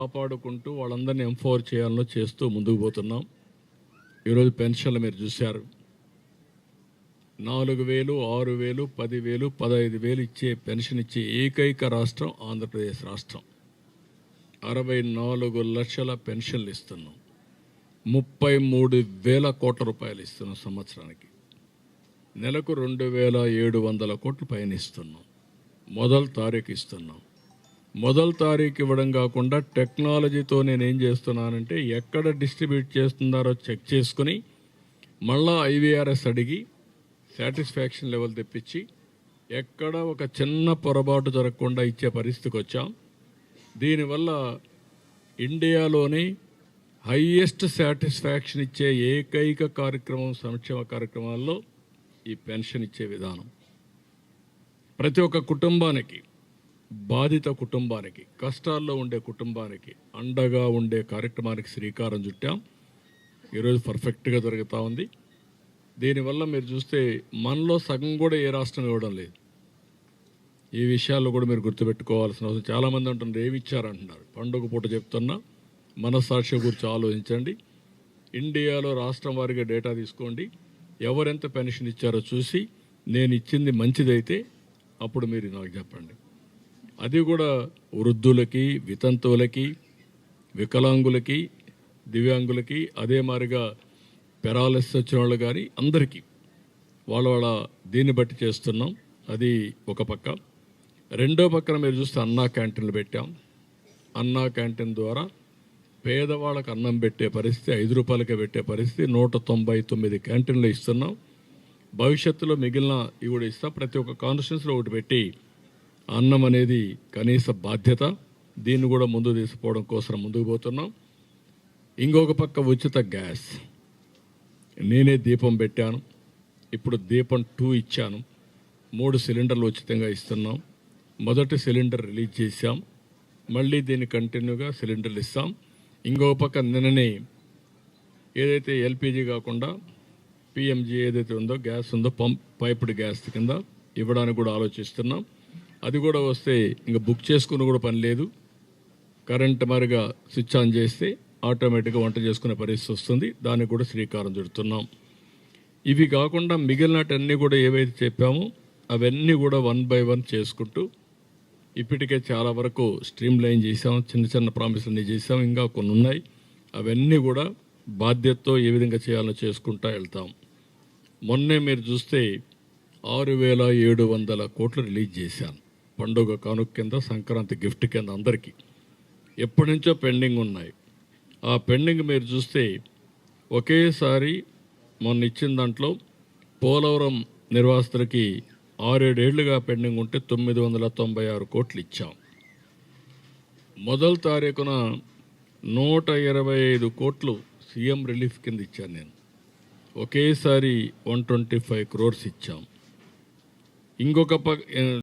కాపాడుకుంటూ వాళ్ళందరినీ ఎంపవర్ చేయాలని చేస్తూ ముందుకు పోతున్నాం. ఈరోజు పెన్షన్లు మీరు చూశారు, 4,000, 6,000, 10,000, 15,000 ఇచ్చే పెన్షన్ ఇచ్చే ఏకైక రాష్ట్రం ఆంధ్రప్రదేశ్ రాష్ట్రం. 64 లక్షల పెన్షన్లు ఇస్తున్నాం. 33,000 కోట్ల రూపాయలు ఇస్తున్నాం సంవత్సరానికి. నెలకు 2,700 కోట్లు పైన ఇస్తున్నాం. మొదటి తారీఖు ఇస్తున్నాం. మొదటి తారీఖు ఇవ్వడం కాకుండా టెక్నాలజీతో నేనేం చేస్తున్నానంటే ఎక్కడ డిస్ట్రిబ్యూట్ చేస్తున్నారో చెక్ చేసుకుని మళ్ళా IVRS అడిగి సాటిస్ఫాక్షన్ లెవెల్ తెప్పించి ఎక్కడ ఒక చిన్న పొరపాటు జరగకుండా ఇచ్చే పరిస్థితికి వచ్చాం. దీనివల్ల ఇండియాలోనే హైయెస్ట్ సాటిస్ఫాక్షన్ ఇచ్చే ఏకైక కార్యక్రమం సంక్షేమ కార్యక్రమాల్లో ఈ పెన్షన్ ఇచ్చే విధానం. ప్రతి ఒక్క కుటుంబానికి, బాధిత కుటుంబానికి, కష్టాల్లో ఉండే కుటుంబానికి అండగా ఉండే కార్యక్రమానికి శ్రీకారం చుట్టాం. ఈరోజు పర్ఫెక్ట్గా జరుగుతూ ఉంది. దీనివల్ల మీరు చూస్తే మనలో సగం కూడా ఏ రాష్ట్రం ఇవ్వడం లేదు. ఈ విషయాల్లో కూడా మీరు గుర్తుపెట్టుకోవాల్సిన అవసరం. చాలామంది అంటున్నారు ఏమి ఇచ్చారంటున్నారు. పండుగ పూట చెప్తున్నా, మనస్సాక్షి గురించి ఆలోచించండి. ఇండియాలో రాష్ట్రం వారిగా డేటా తీసుకోండి. ఎవరెంత పెన్షన్ ఇచ్చారో చూసి నేను ఇచ్చింది మంచిదైతే అప్పుడు మీరు నాకు చెప్పండి. అది కూడా వృద్ధులకి, వితంతువులకి, వికలాంగులకి, దివ్యాంగులకి, అదే మాదిరిగా పెరాలసిస్ వచ్చిన వాళ్ళు కానీ అందరికీ వాళ్ళ దీన్ని బట్టి చేస్తున్నాం. అది ఒక పక్క. రెండో పక్కన మీరు చూస్తే అన్నా క్యాంటీన్లు పెట్టాం. అన్నా క్యాంటీన్ ద్వారా పేదవాళ్ళకు అన్నం పెట్టే పరిస్థితి, 5 రూపాయలకే పెట్టే పరిస్థితి 199 క్యాంటీన్లు ఇస్తున్నాం. భవిష్యత్తులో మిగిలిన ఇవి కూడా ఇస్తాం. ప్రతి ఒక్క కాన్స్టిట్యున్సీలో ఒకటి పెట్టి అన్నం అనేది కనీస బాధ్యత, దీన్ని కూడా ముందు తీసుకుపోవడం కోసం ముందుకు పోతున్నాం. ఇంకొక పక్క ఉచిత గ్యాస్. నేనే దీపం పెట్టాను. ఇప్పుడు దీపం 2 ఇచ్చాను. 3 సిలిండర్లు ఉచితంగా ఇస్తున్నాం. మొదటి సిలిండర్ రిలీజ్ చేశాం. మళ్ళీ దీన్ని కంటిన్యూగా సిలిండర్లు ఇస్తాం. ఇంకొక పక్క నిన్ననే ఏదైతే LPG కాకుండా PMG ఏదైతే ఉందో గ్యాస్ ఉందో పైప్డ్ గ్యాస్ కింద ఇవ్వడానికి కూడా ఆలోచిస్తున్నాం. అది కూడా వస్తే ఇంకా బుక్ చేసుకుని కూడా పని లేదు. కరెంట్ మరిగా స్విచ్ ఆన్ చేస్తే ఆటోమేటిక్గా వంట చేసుకునే పరిస్థితి వస్తుంది. దానికి కూడా శ్రీకారం చుడుతున్నాం. ఇవి కాకుండా మిగిలినటన్నీ కూడా ఏవైతే చెప్పామో అవన్నీ కూడా 1 by 1 చేసుకుంటూ ఇప్పటికే చాలా వరకు స్ట్రీమ్ లైన్ చేసాం. చిన్న చిన్న ప్రామిసులన్నీ చేసాం. ఇంకా కొన్ని ఉన్నాయి. అవన్నీ కూడా బాధ్యతతో ఏ విధంగా చేయాలో చేసుకుంటూ వెళ్తాం. మొన్నే మీరు చూస్తే 6,700 కోట్లు రిలీజ్ చేశాను. పండుగ కానుక కింద, సంక్రాంతి గిఫ్ట్ కింద అందరికీ. ఎప్పటి నుంచో పెండింగ్ ఉన్నాయి. ఆ పెండింగ్ మీరు చూస్తే ఒకేసారి మొన్న ఇచ్చిన దాంట్లో పోలవరం నిర్వాసితులకి 6-7 ఏళ్లుగా పెండింగ్ ఉంటే 996 కోట్లు ఇచ్చాం. మొదటి తారీఖున 125 కోట్లు సీఎం రిలీఫ్ కింద ఇచ్చాను నేను. ఒకేసారి 125 crores ఇచ్చాం. ఇంకొక